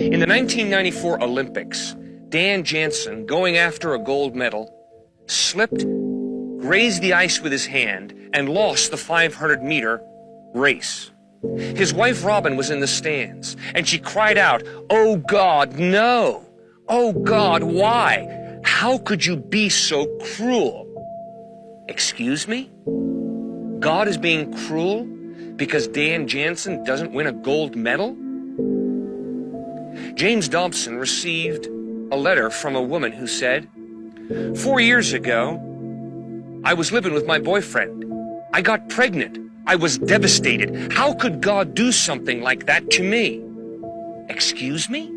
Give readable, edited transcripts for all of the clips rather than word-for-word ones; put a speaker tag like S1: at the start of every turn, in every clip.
S1: In the 1994 Olympics, Dan Jansen, going after a gold medal, slipped, grazed the ice with his hand, and lost the 500-meter race. His wife Robin was in the stands, and she cried out, "Oh God, no! Oh God, why? How could you be so cruel?" Excuse me? God is being cruel because Dan Jansen doesn't win a gold medal? James Dobson received a letter from a woman who said, 4 years ago, I was living with my boyfriend. I got pregnant. I was devastated. How could God do something like that to me? Excuse me?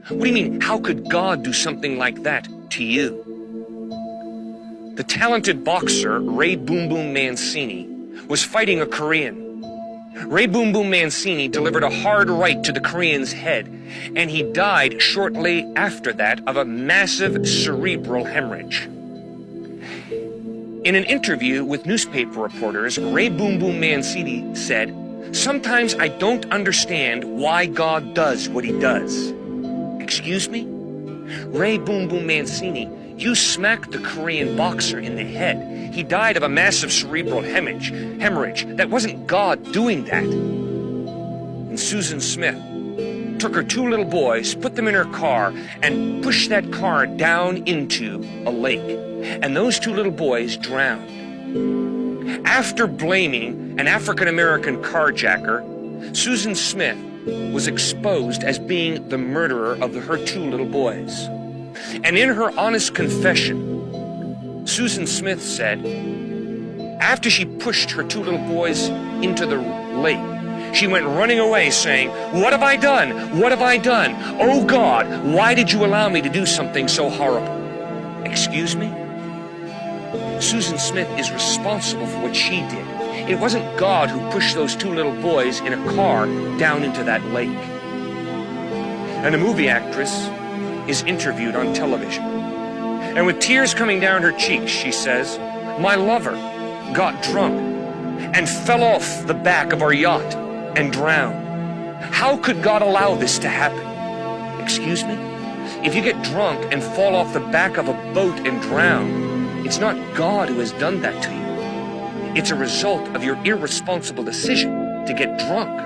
S1: What do you mean, how could God do something like that to you? The talented boxer Ray Boom Boom Mancini was fighting a Korean. Ray Boom Boom Mancini delivered a hard right to the Korean's head, and he died shortly after that of a massive cerebral hemorrhage. In an interview with newspaper reporters, Ray Boom Boom Mancini said, "Sometimes I don't understand why God does what he does." Excuse me? Ray Boom Boom Mancini, you smacked the Korean boxer in the head. He died of a massive cerebral hemorrhage. That wasn't God doing that. And Susan Smith took her 2 little boys, put them in her car, and pushed that car down into a lake. And those 2 little boys drowned. After blaming an African-American carjacker, Susan Smith was exposed as being the murderer of her 2 little boys. And in her honest confession, Susan Smith said, after she pushed her 2 little boys into the lake, she went running away saying, "What have I done? What have I done? Oh God, why did you allow me to do something so horrible?" Excuse me? Susan Smith is responsible for what she did. It wasn't God who pushed those 2 little boys in a car down into that lake. And a movie actress is interviewed on television. And with tears coming down her cheeks, she says, "My lover got drunk and fell off the back of our yacht and drowned. How could God allow this to happen?" Excuse me? If you get drunk and fall off the back of a boat and drown, it's not God who has done that to you. It's a result of your irresponsible decision to get drunk.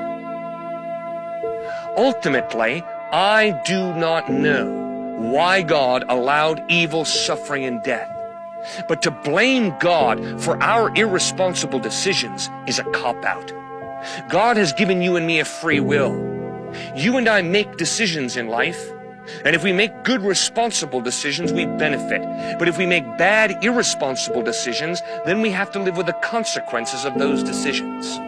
S1: Ultimately, I do not know why God allowed evil, suffering, and death. But to blame God for our irresponsible decisions is a cop-out. God has given you and me a free will. You and I make decisions in life, and if we make good, responsible decisions, we benefit. But if we make bad, irresponsible decisions, then we have to live with the consequences of those decisions.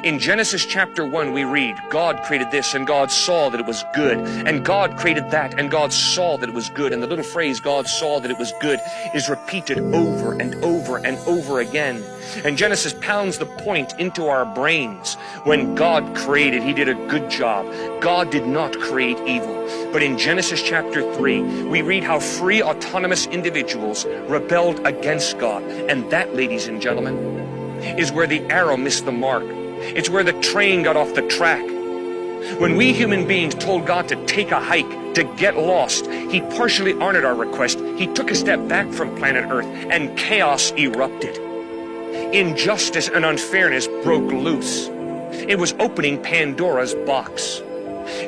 S1: In Genesis chapter 1, we read, God created this, and God saw that it was good. And God created that, and God saw that it was good. And the little phrase, God saw that it was good, is repeated over and over and over again. And Genesis pounds the point into our brains. When God created, he did a good job. God did not create evil. But in Genesis chapter 3, we read how free, autonomous individuals rebelled against God. And that, ladies and gentlemen, is where the arrow missed the mark. It's where the train got off the track. When we human beings told God to take a hike, to get lost, he partially honored our request. He took a step back from planet Earth, and chaos erupted. Injustice and unfairness broke loose. It was opening Pandora's box.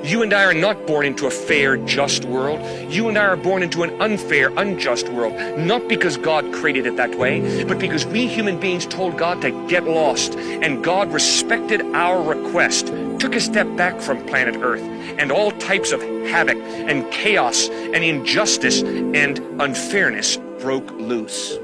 S1: You and I are not born into a fair, just world. You and I are born into an unfair, unjust world. Not because God created it that way, but because we human beings told God to get lost. And God respected our request, took a step back from planet Earth, and all types of havoc and chaos and injustice and unfairness broke loose.